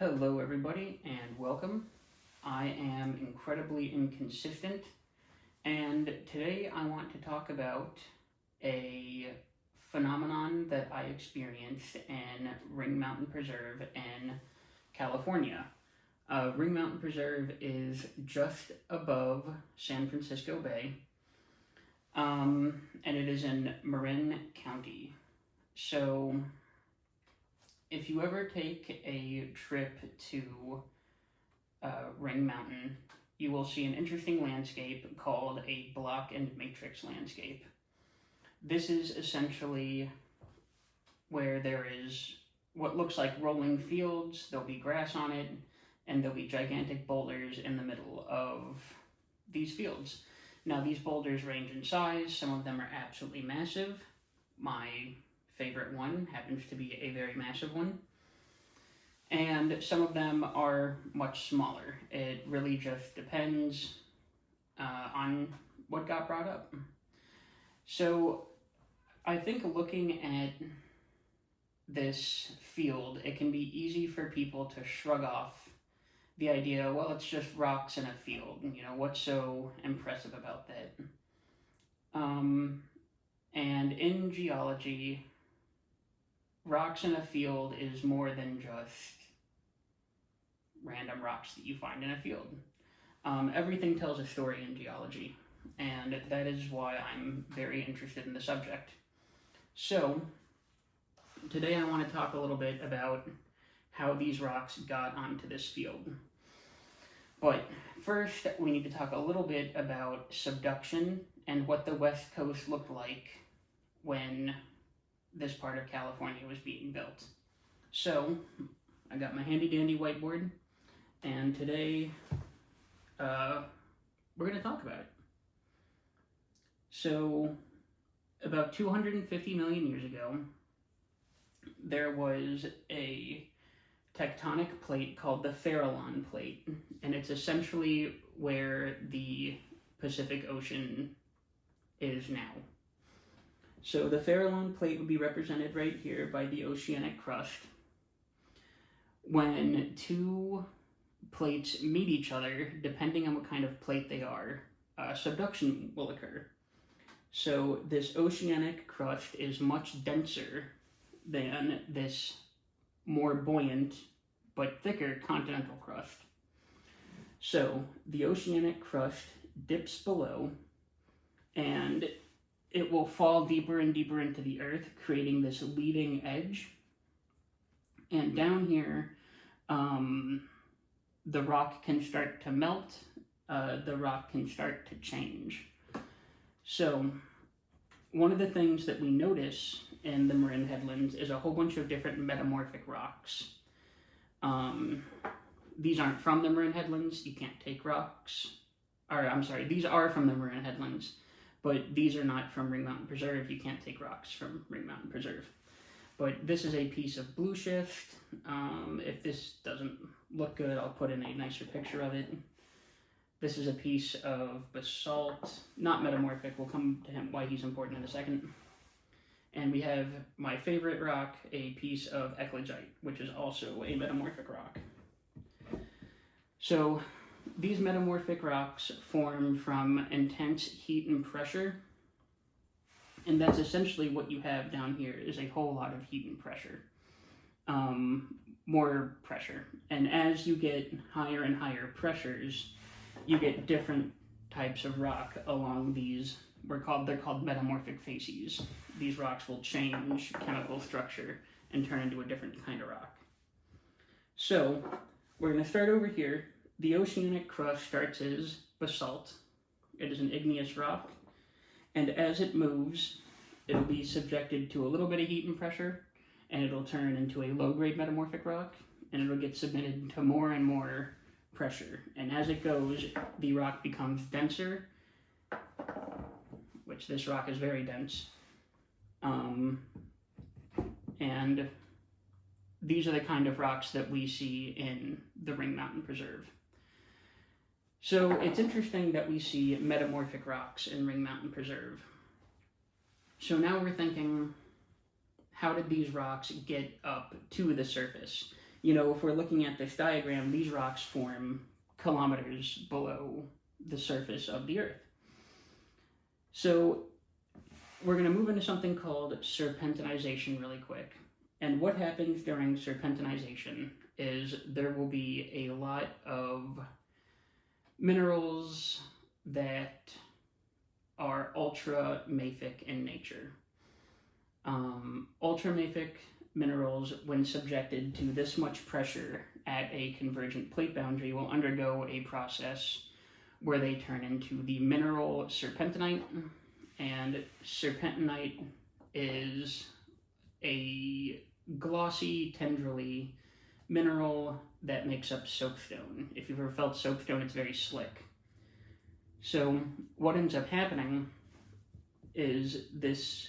Hello, everybody, and welcome. I am incredibly inconsistent, and today I want to talk about a phenomenon that I experienced in Ring Mountain Preserve in California. Ring Mountain Preserve is just above San Francisco Bay, and it is in Marin County. So, if you ever take a trip to Ring Mountain, you will see an interesting landscape called a block and matrix landscape. This is essentially where there is what looks like rolling fields, there'll be grass on it, and there'll be gigantic boulders in the middle of these fields. Now, these boulders range in size. Some of them are absolutely massive. My favorite one happens to be a very massive one, and some of them are much smaller. It really just depends on what got brought up. So I think looking at this field, it can be easy for people to shrug off the idea, well, it's just rocks in a field, what's so impressive about that? And in geology, rocks in a field is more than just random rocks that you find in a field. Everything tells a story in geology, and that is why I'm very interested in the subject. So, today I want to talk a little bit about how these rocks got onto this field. But first, we need to talk a little bit about subduction and what the West Coast looked like when this part of California was being built. So, I got my handy dandy whiteboard, and today we're going to talk about it. So, about 250 million years ago, there was a tectonic plate called the Farallon Plate, and it's essentially where the Pacific Ocean is now. So the Farallon Plate would be represented right here by the oceanic crust. When two plates meet each other, depending on what kind of plate they are, subduction will occur. So this oceanic crust is much denser than this more buoyant but thicker continental crust. So the oceanic crust dips below, and it will fall deeper and deeper into the earth, creating this leading edge. And down here, the rock can start to melt, the rock can start to change. So, one of the things that we notice in the Marin headlands is a whole bunch of different metamorphic rocks. These aren't from the Marin headlands, you can't take rocks. These are from the Marin headlands, but these are not from Ring Mountain Preserve. You can't take rocks from Ring Mountain Preserve. But this is a piece of blue schist. If this doesn't look good, I'll put in a nicer picture of it. This is a piece of basalt, not metamorphic. We'll come to him, why he's important in a second. And we have my favorite rock, a piece of eclogite, which is also a metamorphic rock. So these metamorphic rocks form from intense heat and pressure, and that's essentially what you have down here is a whole lot of heat and pressure, more pressure. And as you get higher and higher pressures, you get different types of rock along these. They're called metamorphic facies. These rocks will change chemical structure and turn into a different kind of rock. So we're going to start over here. The oceanic crust starts as basalt. It is an igneous rock, and as it moves, it'll be subjected to a little bit of heat and pressure, and it'll turn into a low-grade metamorphic rock, and it'll get submitted to more and more pressure. And as it goes, the rock becomes denser, which this rock is very dense. And these are the kind of rocks that we see in the Ring Mountain Preserve. So it's interesting that we see metamorphic rocks in Ring Mountain Preserve. So now we're thinking, how did these rocks get up to the surface? if we're looking at this diagram, these rocks form kilometers below the surface of the Earth. So we're going to move into something called serpentinization really quick. And what happens during serpentinization is there will be a lot of minerals that are ultramafic in nature. Ultramafic minerals, when subjected to this much pressure at a convergent plate boundary, will undergo a process where they turn into the mineral serpentinite. And serpentinite is a glossy, tendrily mineral that makes up soapstone. If you've ever felt soapstone, it's very slick. So what ends up happening is this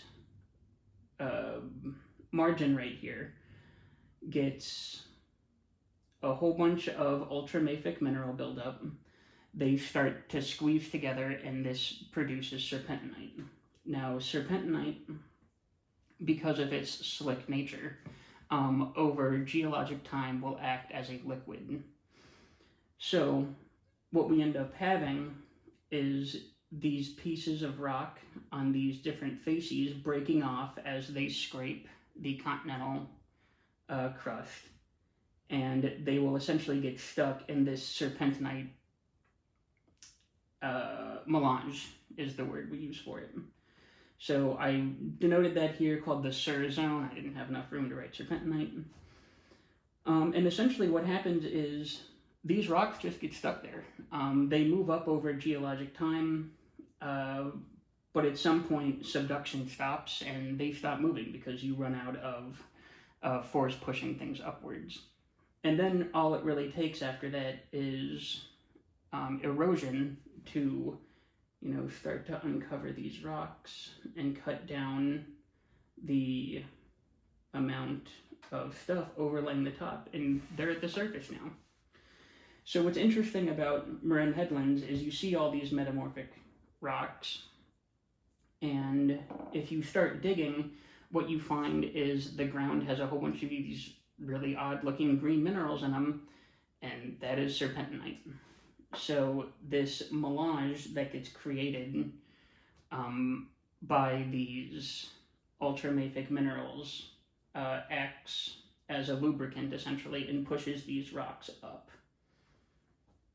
margin right here gets a whole bunch of ultramafic mineral buildup. They start to squeeze together, and this produces serpentinite. Now, serpentinite, because of its slick nature, over geologic time will act as a liquid. So what we end up having is these pieces of rock on these different facies breaking off as they scrape the continental crust, and they will essentially get stuck in this serpentinite melange is the word we use for it. So I denoted that here, called the Sur zone. I didn't have enough room to write serpentinite. And essentially what happens is these rocks just get stuck there. They move up over geologic time, but at some point subduction stops and they stop moving because you run out of force pushing things upwards. And then all it really takes after that is erosion to start to uncover these rocks and cut down the amount of stuff overlaying the top, and they're at the surface now. So what's interesting about Marin headlands is you see all these metamorphic rocks, and if you start digging, what you find is the ground has a whole bunch of these really odd looking green minerals in them, and that is serpentinite. So this melange that gets created by these ultramafic minerals acts as a lubricant essentially and pushes these rocks up.